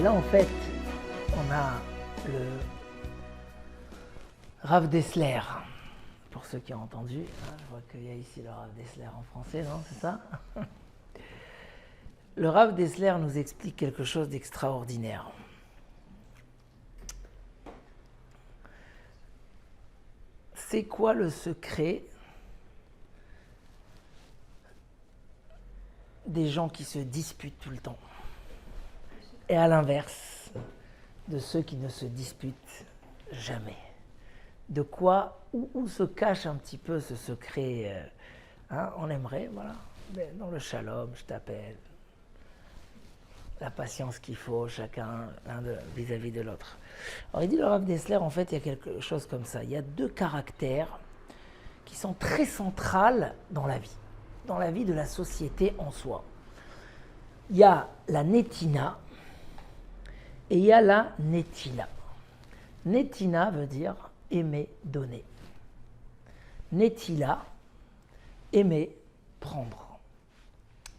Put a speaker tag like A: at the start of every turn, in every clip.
A: Et là, en fait, on a le Rav Dessler, pour ceux qui ont entendu. Je vois qu'il y a ici le Rav Dessler en français, non? C'est ça? Le Rav Dessler nous explique quelque chose d'extraordinaire. C'est quoi le secret des gens qui se disputent tout le temps? Et à l'inverse, de ceux qui ne se disputent jamais. De quoi, où se cache un petit peu ce secret on aimerait, voilà, dans le shalom, je t'appelle, la patience qu'il faut, chacun vis-à-vis de l'autre. Alors il dit le Rav Dessler, en fait, il y a quelque chose comme ça. Il y a deux caractères qui sont très centrales dans la vie de la société en soi. Il y a la netina et il y a la netila. Netina veut dire aimer, donner. Netila, aimer, prendre.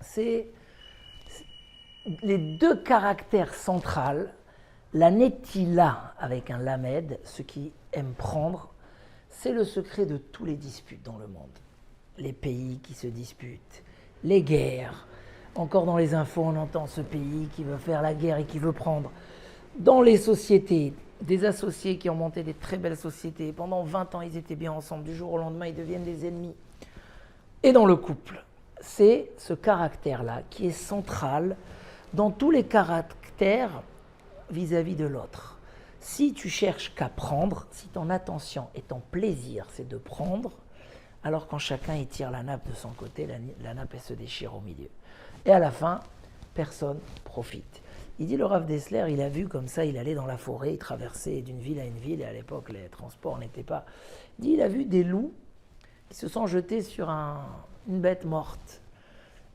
A: C'est les deux caractères centraux. La netila avec un lamed, ceux qui aiment prendre, c'est le secret de tous les disputes dans le monde. Les pays qui se disputent, les guerres. Encore dans les infos, on entend ce pays qui veut faire la guerre et qui veut prendre. Dans les sociétés, des associés qui ont monté des très belles sociétés. Pendant 20 ans, ils étaient bien ensemble. Du jour au lendemain, ils deviennent des ennemis. Et dans le couple, c'est ce caractère-là qui est central dans tous les caractères vis-à-vis de l'autre. Si tu cherches qu'à prendre, si ton attention et ton plaisir, c'est de prendre, alors quand chacun y tire la nappe de son côté, la nappe, elle se déchire au milieu. Et à la fin, personne profite. Il dit, le Rav Dessler, il a vu comme ça, il allait dans la forêt, il traversait d'une ville à une ville, et à l'époque, les transports n'étaient pas... Il dit, il a vu des loups qui se sont jetés sur une bête morte.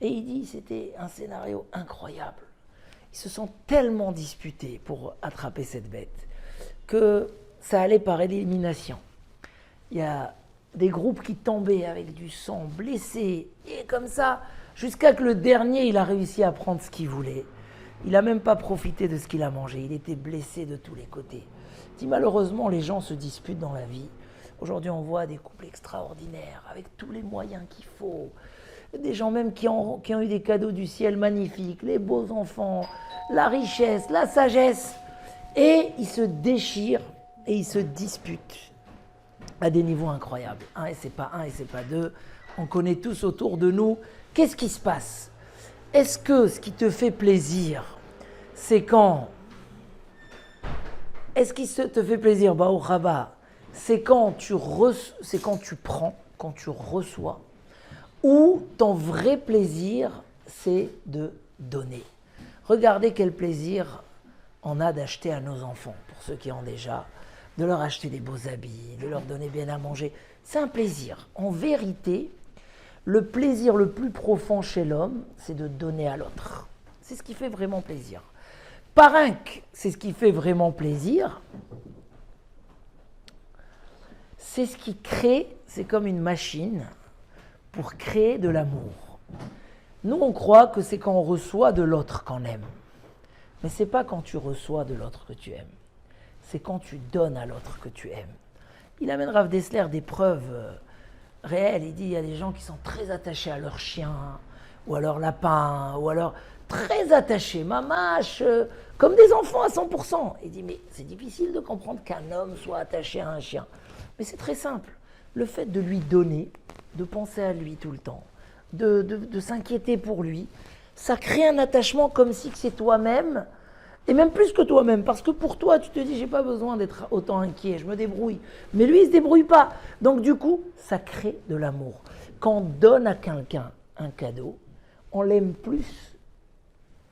A: Et il dit, c'était un scénario incroyable. Ils se sont tellement disputés pour attraper cette bête que ça allait par élimination. Il y a des groupes qui tombaient avec du sang, blessés, et comme ça, jusqu'à que le dernier, il a réussi à prendre ce qu'il voulait. Il n'a même pas profité de ce qu'il a mangé, il était blessé de tous les côtés. Il dit, malheureusement, les gens se disputent dans la vie. Aujourd'hui, on voit des couples extraordinaires, avec tous les moyens qu'il faut. Des gens même qui ont eu des cadeaux du ciel magnifiques, les beaux enfants, la richesse, la sagesse. Et ils se déchirent et ils se disputent à des niveaux incroyables. Et c'est pas deux. On connaît tous autour de nous. Qu'est-ce qui se passe? Est-ce que ce qui te fait plaisir, c'est quand... Est-ce qui te fait plaisir, Baou Rabat, c'est quand tu prends, quand tu reçois, ou ton vrai plaisir, c'est de donner. Regardez quel plaisir on a d'acheter à nos enfants, pour ceux qui ont déjà, de leur acheter des beaux habits, de leur donner bien à manger. C'est un plaisir. En vérité, le plaisir le plus profond chez l'homme, c'est de donner à l'autre. C'est ce qui fait vraiment plaisir. Parinque, c'est ce qui fait vraiment plaisir. C'est ce qui crée, c'est comme une machine pour créer de l'amour. Nous, on croit que c'est quand on reçoit de l'autre qu'on aime. Mais ce n'est pas quand tu reçois de l'autre que tu aimes. C'est quand tu donnes à l'autre que tu aimes. Il amène Rav Dessler des preuves réelles. Il dit, il y a des gens qui sont très attachés à leur chien, ou à leur lapin, ou alors très attachés, mamache, comme des enfants à 100%. Il dit, mais c'est difficile de comprendre qu'un homme soit attaché à un chien. Mais c'est très simple. Le fait de lui donner, de penser à lui tout le temps, de s'inquiéter pour lui, ça crée un attachement comme si c'est toi-même, et même plus que toi-même, parce que pour toi, tu te dis, j'ai pas besoin d'être autant inquiet, je me débrouille. Mais lui, il se débrouille pas. Donc du coup, ça crée de l'amour. Quand on donne à quelqu'un un cadeau, on l'aime plus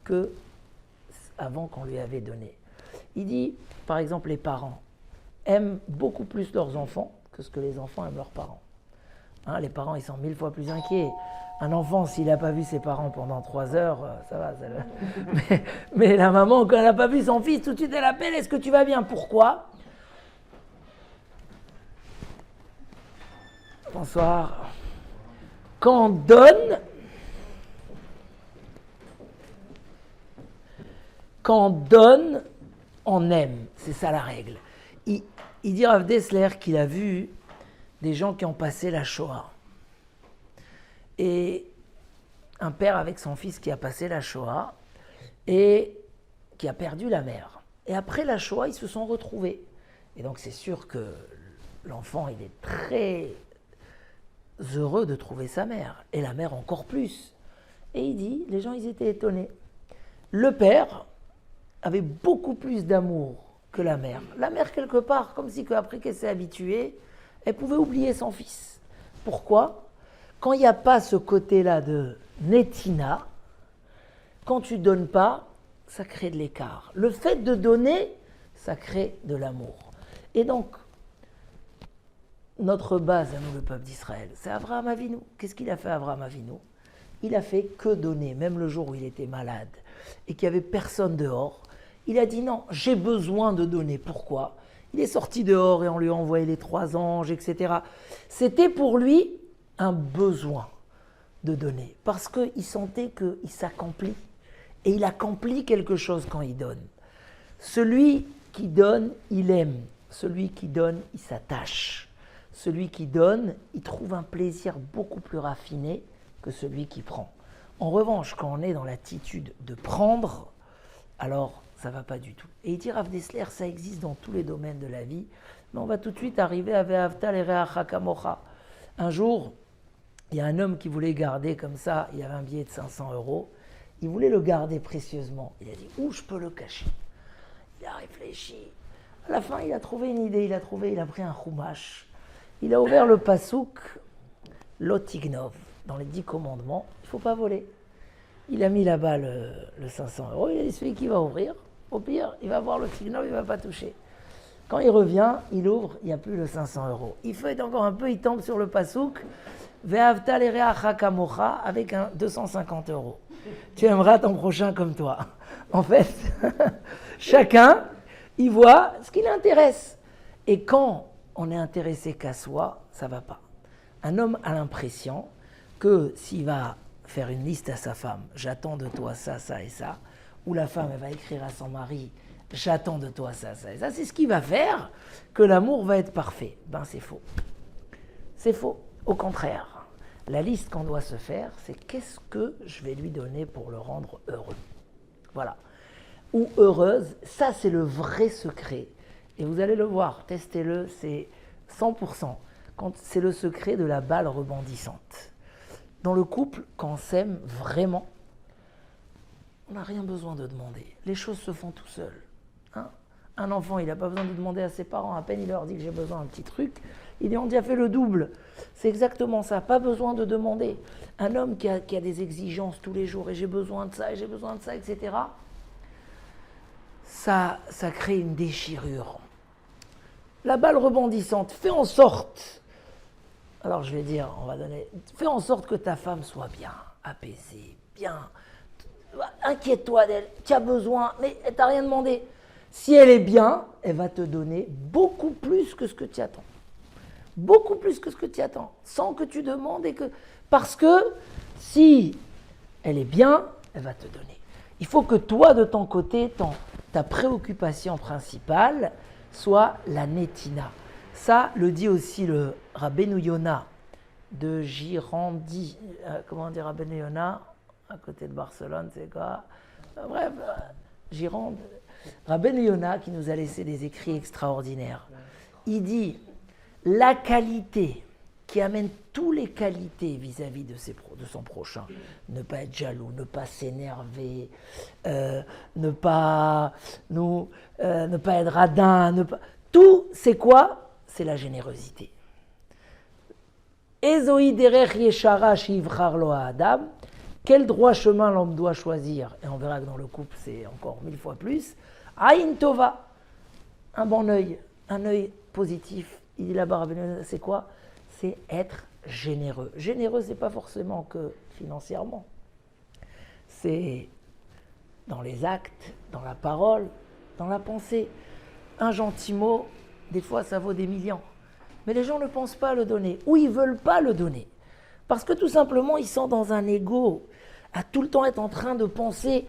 A: que avant qu'on lui avait donné. Il dit, par exemple, les parents aiment beaucoup plus leurs enfants que ce que les enfants aiment leurs parents. Les parents, ils sont 1000 fois plus inquiets. Un enfant, s'il n'a pas vu ses parents pendant 3 heures, ça va. Mais la maman, quand elle n'a pas vu son fils, tout de suite, elle appelle, est-ce que tu vas bien? Pourquoi? Bonsoir. Quand on donne, Quand on donne, on aime. C'est ça la règle. Il dit Rav Dessler qu'il a vu des gens qui ont passé la Shoah. Et un père avec son fils qui a passé la Shoah et qui a perdu la mère. Et après la Shoah, ils se sont retrouvés. Et donc c'est sûr que l'enfant, il est très heureux de trouver sa mère. Et la mère encore plus. Et il dit, les gens, ils étaient étonnés. Le père avait beaucoup plus d'amour que la mère. La mère, quelque part, comme si après qu'elle s'est habituée, elle pouvait oublier son fils. Pourquoi ? Quand il n'y a pas ce côté-là de netina, quand tu ne donnes pas, ça crée de l'écart. Le fait de donner, ça crée de l'amour. Et donc, notre base à nous, le peuple d'Israël, c'est Abraham Avinu. Qu'est-ce qu'il a fait Abraham Avinu ? Il a fait que donner, même le jour où il était malade et qu'il n'y avait personne dehors. Il a dit non, j'ai besoin de donner. Pourquoi ? Il est sorti dehors et on lui a envoyé les 3 anges, etc. C'était pour lui un besoin de donner parce qu'il sentait qu'il s'accomplit et il accomplit quelque chose quand il donne. Celui qui donne, il aime. Celui qui donne, il s'attache. Celui qui donne, il trouve un plaisir beaucoup plus raffiné que celui qui prend. En revanche, quand on est dans l'attitude de prendre, alors ça ne va pas du tout. Et il dit Rav Dessler, ça existe dans tous les domaines de la vie, mais on va tout de suite arriver à Ve'ahavta l'ereacha kamocha. Un jour, il y a un homme qui voulait garder comme ça, il y avait un billet de 500 €, il voulait le garder précieusement. Il a dit, où je peux le cacher ? Il a réfléchi. À la fin, il a trouvé une idée, il a pris un chumash. Il a ouvert le pasouk, Lotignov, dans les 10 commandements, il ne faut pas voler. Il a mis là-bas le 500 €, il a dit celui qui va ouvrir, au pire, il va voir Lotignov, il ne va pas toucher. Quand il revient, il ouvre, il n'y a plus le 500 €. Il feuille encore un peu, il tombe sur le pasouk, Ve'ahavta l'ereacha kamocha, avec un 250 €. Tu aimeras ton prochain comme toi. En fait, chacun, il voit ce qui l'intéresse. Et quand on est intéressé qu'à soi, ça ne va pas. Un homme a l'impression que s'il va faire une liste à sa femme, j'attends de toi ça, ça et ça, ou la femme elle va écrire à son mari, j'attends de toi ça, ça et ça, c'est ce qui va faire que l'amour va être parfait. Ben c'est faux. C'est faux. Au contraire, la liste qu'on doit se faire, c'est qu'est-ce que je vais lui donner pour le rendre heureux. Voilà. Ou heureuse, ça c'est le vrai secret. Et vous allez le voir, testez-le, c'est 100%. C'est le secret de la balle rebondissante. Dans le couple, quand on s'aime vraiment, on n'a rien besoin de demander. Les choses se font tout seuls. Hein ? Un enfant, il n'a pas besoin de demander à ses parents. À peine il leur dit que j'ai besoin d'un petit truc, ils lui ont déjà fait le double. C'est exactement ça, pas besoin de demander. Un homme qui a des exigences tous les jours, et j'ai besoin de ça, et j'ai besoin de ça, etc., ça crée une déchirure. La balle rebondissante, fais en sorte, alors je vais dire, fais en sorte que ta femme soit bien apaisée, bien, inquiète-toi d'elle, tu as besoin, mais elle t'a rien demandé. Si elle est bien, elle va te donner beaucoup plus que ce que tu attends. Beaucoup plus que ce que tu attends, sans que tu demandes parce que si elle est bien, elle va te donner. Il faut que toi, de ton côté, ta préoccupation principale soit la netina. Ça le dit aussi le Rabbeinu Yona de Girandi. Comment dire Rabbeinu Yona ? À côté de Barcelone, c'est quoi ? Bref, Gironde. Rabbeinu Yona qui nous a laissé des écrits extraordinaires. Il dit la qualité qui amène toutes les qualités vis-à-vis de son prochain. Ne pas être jaloux, ne pas s'énerver, ne pas être radin. Tout, c'est quoi ? C'est la générosité. Ezoi derech yeshara shivchar lo ha'adam. Quel droit chemin l'homme doit choisir ? Et on verra que dans le couple, c'est encore 1000 fois plus. Aïn tova, un bon œil, un œil positif. Il dit là-bas, c'est quoi ? C'est être généreux. Généreux, ce n'est pas forcément que financièrement. C'est dans les actes, dans la parole, dans la pensée. Un gentil mot, des fois, ça vaut des millions. Mais les gens ne pensent pas le donner, ou ils ne veulent pas le donner. Parce que tout simplement, ils sont dans un ego, à tout le temps être en train de penser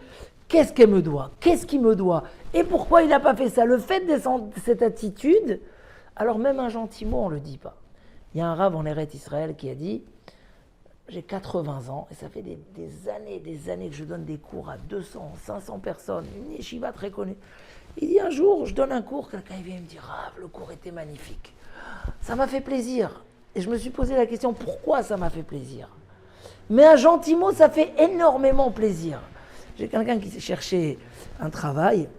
A: Qu'est-ce qu'elle me doit? Qu'est-ce qu'il me doit? Et pourquoi il n'a pas fait ça? Le fait de cette attitude, alors même un gentil mot, on ne le dit pas. Il y a un rav en Eretz Israël qui a dit, j'ai 80 ans et ça fait des années que je donne des cours à 200, 500 personnes, une yeshiva très connue. Il dit un jour, je donne un cours, quelqu'un vient me dire, Rav, le cours était magnifique. Ça m'a fait plaisir. Et je me suis posé la question, pourquoi ça m'a fait plaisir? Mais un gentil mot, ça fait énormément plaisir. J'ai quelqu'un qui cherchait un travail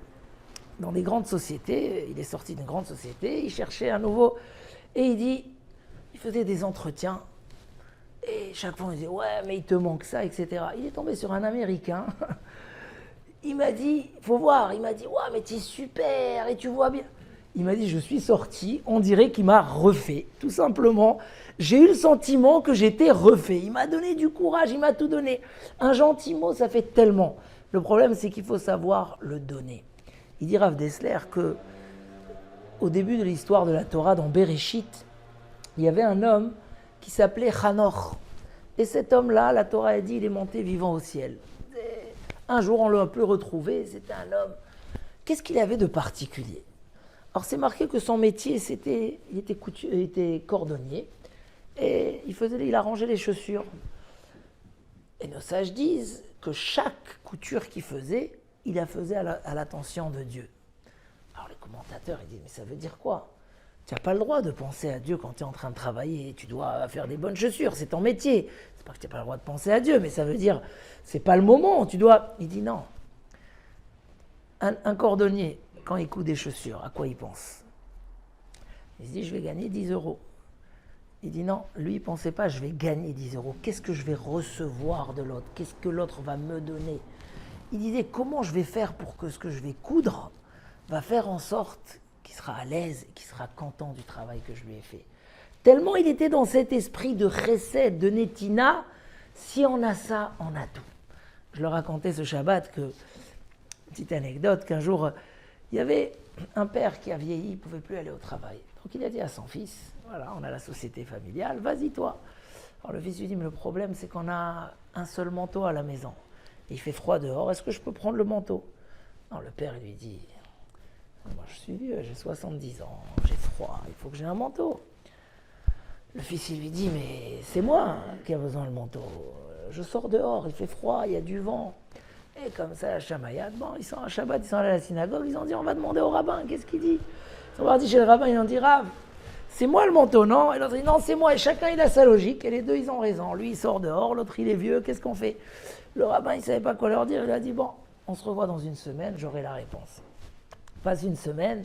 A: dans des grandes sociétés. Il est sorti d'une grande société, il cherchait un nouveau. Et il dit, il faisait des entretiens. Et chaque fois, on disait, ouais, mais il te manque ça, etc. Il est tombé sur un Américain. Il m'a dit, il faut voir. Il m'a dit, ouais, mais tu es super et tu vois bien. Il m'a dit, je suis sorti, on dirait qu'il m'a refait. Tout simplement, j'ai eu le sentiment que j'étais refait. Il m'a donné du courage, il m'a tout donné. Un gentil mot, ça fait tellement. Le problème, c'est qu'il faut savoir le donner. Il dit Rav Dessler que au début de l'histoire de la Torah, dans Bereshit, il y avait un homme qui s'appelait Hanoch. Et cet homme-là, la Torah a dit, il est monté vivant au ciel. Et un jour, on l'a un peu retrouvé, c'était un homme. Qu'est-ce qu'il avait de particulier? Alors, c'est marqué que son métier, il était cordonnier. Et il arrangeait les chaussures. Et nos sages disent que chaque couture qu'il faisait, il la faisait à l'attention de Dieu. Alors les commentateurs, ils disent, mais ça veut dire quoi? Tu n'as pas le droit de penser à Dieu quand tu es en train de travailler, tu dois faire des bonnes chaussures, c'est ton métier. C'est pas que tu n'as pas le droit de penser à Dieu, mais ça veut dire, c'est pas le moment, tu dois... Il dit non. Un cordonnier, quand il coud des chaussures, à quoi il pense? Il se dit, je vais gagner 10 euros. Il dit non, lui, il ne pensait pas, je vais gagner 10 euros. Qu'est-ce que je vais recevoir de l'autre? Qu'est-ce que l'autre va me donner? Il disait, comment je vais faire pour que ce que je vais coudre va faire en sorte qu'il sera à l'aise et qu'il sera content du travail que je lui ai fait. Tellement il était dans cet esprit de chesed, de netina, si on a ça, on a tout. Je leur racontais ce Shabbat que, petite anecdote, qu'un jour, il y avait un père qui a vieilli, il ne pouvait plus aller au travail. Donc il a dit à son fils, voilà, on a la société familiale, vas-y toi. Alors le fils lui dit, mais le problème c'est qu'on a un seul manteau à la maison. Et il fait froid dehors, est-ce que je peux prendre le manteau? Non, le père lui dit, moi je suis vieux, j'ai 70 ans, j'ai froid, il faut que j'ai un manteau. Le fils il lui dit, mais c'est moi qui a besoin du manteau. Je sors dehors, il fait froid, il y a du vent. Et comme ça, la chamaillade, bon, ils sont à Shabbat, ils sont allés à la synagogue, ils ont dit, on va demander au rabbin, qu'est-ce qu'il dit? Ils sont partis chez le rabbin, ils ont dit, Rav, c'est moi le manteau, non? Et l'autre dit, non, c'est moi. Et chacun, il a sa logique, et les deux, ils ont raison. Lui, il sort dehors, l'autre, il est vieux, qu'est-ce qu'on fait? Le rabbin, il ne savait pas quoi leur dire, il a dit, bon, on se revoit dans une semaine, j'aurai la réponse. Passe une semaine,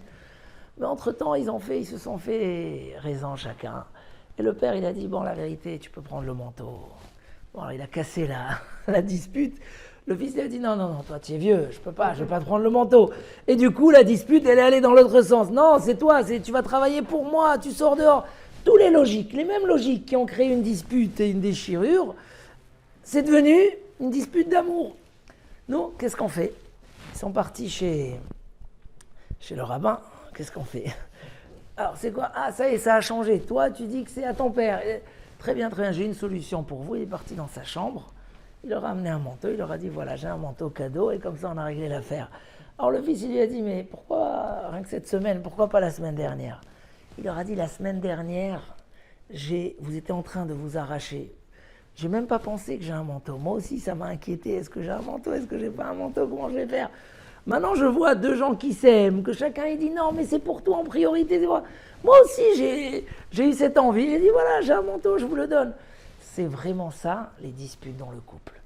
A: mais entre-temps, ils se sont fait raison chacun. Et le père, il a dit, bon, la vérité, tu peux prendre le manteau. Bon, alors, il a cassé la dispute. Le fils, il a dit, non, toi, tu es vieux, je vais pas te prendre le manteau. Et du coup, la dispute, elle est allée dans l'autre sens. Non, c'est toi, tu vas travailler pour moi, tu sors dehors. Tous les mêmes logiques qui ont créé une dispute et une déchirure, c'est devenu une dispute d'amour. Nous, qu'est-ce qu'on fait? Ils sont partis chez le rabbin, qu'est-ce qu'on fait? Alors, c'est quoi? Ah, ça y est, ça a changé. Toi, tu dis que c'est à ton père. Très bien, j'ai une solution pour vous. Il est parti dans sa chambre. Il leur a amené un manteau, il leur a dit, voilà, j'ai un manteau cadeau, et comme ça, on a réglé l'affaire. Alors le fils, il lui a dit, mais pourquoi, rien que cette semaine, pourquoi pas la semaine dernière? Il leur a dit, la semaine dernière, vous étiez en train de vous arracher. J'ai même pas pensé que j'ai un manteau. Moi aussi, ça m'a inquiété. Est-ce que j'ai un manteau? Est-ce que j'ai pas un manteau? Comment je vais faire? Maintenant, je vois deux gens qui s'aiment, que chacun, il dit, non, mais c'est pour toi en priorité. Moi aussi, j'ai eu cette envie. J'ai dit, voilà, j'ai un manteau, je vous le donne. C'est vraiment ça, les disputes dans le couple.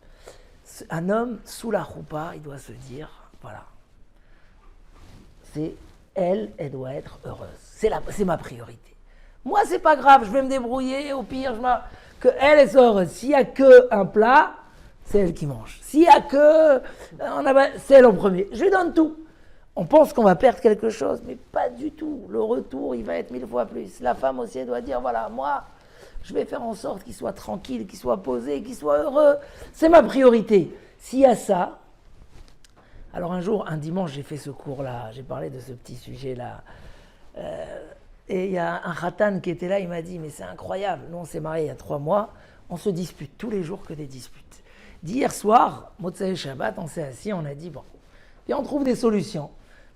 A: Un homme, sous la roupa, il doit se dire, voilà, elle doit être heureuse. C'est ma priorité. Moi, c'est pas grave, je vais me débrouiller, au pire, que elle soit heureuse. S'il n'y a qu'un plat, c'est elle qui mange. S'il n'y a que... c'est elle en premier. Je lui donne tout. On pense qu'on va perdre quelque chose, mais pas du tout. Le retour, il va être 1000 fois plus. La femme aussi, elle doit dire, voilà, moi... je vais faire en sorte qu'il soit tranquille, qu'il soit posé, qu'il soit heureux. C'est ma priorité. S'il y a ça, alors un jour, un dimanche, j'ai fait ce cours-là, j'ai parlé de ce petit sujet-là. Et il y a un khatan qui était là, il m'a dit, mais c'est incroyable, nous on s'est mariés il y a 3 mois, on se dispute tous les jours que des disputes. D'hier soir, Motsei Shabbat, on s'est assis, on a dit, bon, et on trouve des solutions.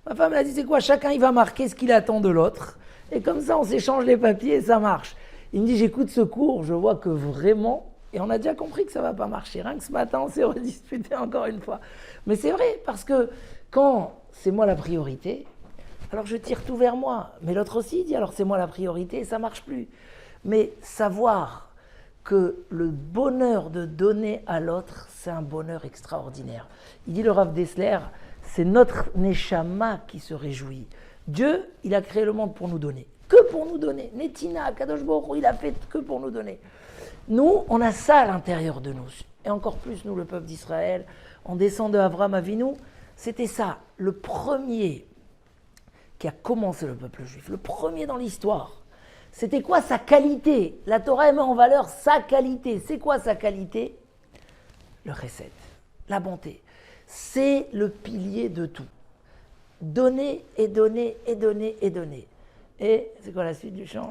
A: Ma femme a dit, c'est quoi, chacun il va marquer ce qu'il attend de l'autre, et comme ça on s'échange les papiers et ça marche. Il me dit, j'écoute ce cours, je vois que vraiment, et on a déjà compris que ça ne va pas marcher. Rien que ce matin, on s'est redisputé encore une fois. Mais c'est vrai, parce que quand c'est moi la priorité, alors je tire tout vers moi. Mais l'autre aussi dit, alors c'est moi la priorité, et ça ne marche plus. Mais savoir que le bonheur de donner à l'autre, c'est un bonheur extraordinaire. Il dit le Rav Dessler, c'est notre Neshama qui se réjouit. Dieu, il a créé le monde pour nous donner. Que pour nous donner. Netina, Kadosh Baruch Hu, il a fait que pour nous donner. Nous, on a ça à l'intérieur de nous. Et encore plus, nous, le peuple d'Israël, on descend de Avraham Avinu, c'était ça, le premier qui a commencé le peuple juif, le premier dans l'histoire. C'était quoi sa qualité? La Torah met en valeur sa qualité. C'est quoi sa qualité? Le chesed, la bonté. C'est le pilier de tout. Donner et donner et donner et donner. Et c'est quoi la suite du chant?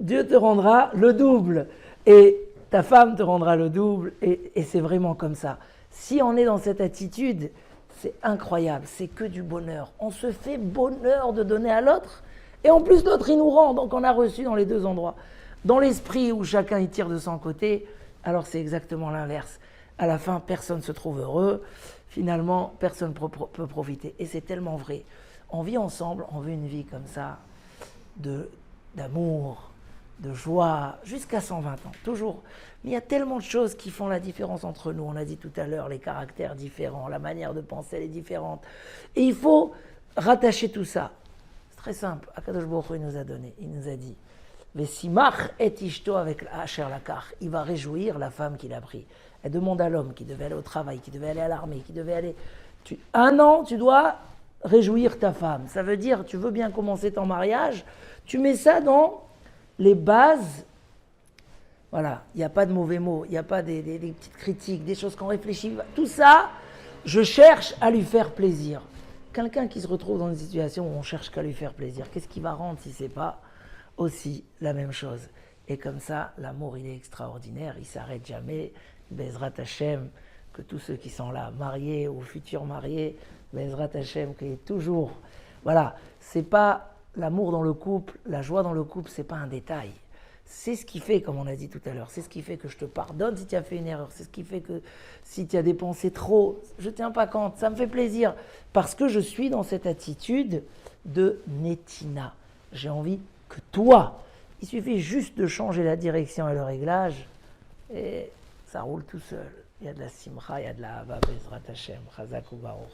A: Dieu te rendra le double et ta femme te rendra le double et c'est vraiment comme ça. Si on est dans cette attitude, c'est incroyable, c'est que du bonheur. On se fait bonheur de donner à l'autre. Et en plus, l'autre, il nous rend. Donc, on a reçu dans les deux endroits. Dans l'esprit où chacun y tire de son côté, alors c'est exactement l'inverse. À la fin, personne ne se trouve heureux. Finalement, personne ne peut profiter. Et c'est tellement vrai. On vit ensemble, on veut une vie comme ça, d'amour, de joie, jusqu'à 120 ans, toujours. Mais il y a tellement de choses qui font la différence entre nous. On l'a dit tout à l'heure, les caractères différents, la manière de penser, elle est différente. Et il faut rattacher tout ça. Très simple, Akadosh Baruch Hu nous a donné, il nous a dit Vesimach et ishto avec Asher Lakar, il va réjouir la femme qu'il a pris. Elle demande à l'homme qui devait aller au travail, qui devait aller à l'armée, qui devait aller. Un an, tu dois réjouir ta femme. Ça veut dire, tu veux bien commencer ton mariage, tu mets ça dans les bases. Voilà, il n'y a pas de mauvais mots, il n'y a pas des petites critiques, des choses qu'on réfléchit. Tout ça, je cherche à lui faire plaisir. Quelqu'un qui se retrouve dans une situation où on cherche qu'à lui faire plaisir, qu'est-ce qu'il va rendre si ce n'est pas aussi la même chose? Et comme ça, l'amour, il est extraordinaire, il ne s'arrête jamais. Bezrat Hashem, que tous ceux qui sont là, mariés ou futurs mariés, Bezrat Hashem, qu'il y ait toujours... Voilà, c'est pas l'amour dans le couple, la joie dans le couple, c'est pas un détail. C'est ce qui fait, comme on a dit tout à l'heure, c'est ce qui fait que je te pardonne si tu as fait une erreur, c'est ce qui fait que si tu as dépensé trop, je ne tiens pas compte, ça me fait plaisir, parce que je suis dans cette attitude de Netina. J'ai envie que toi, il suffit juste de changer la direction et le réglage, et ça roule tout seul. Il y a de la simcha, il y a de la hava, Bezrat Hashem, Chazak ou Baruch.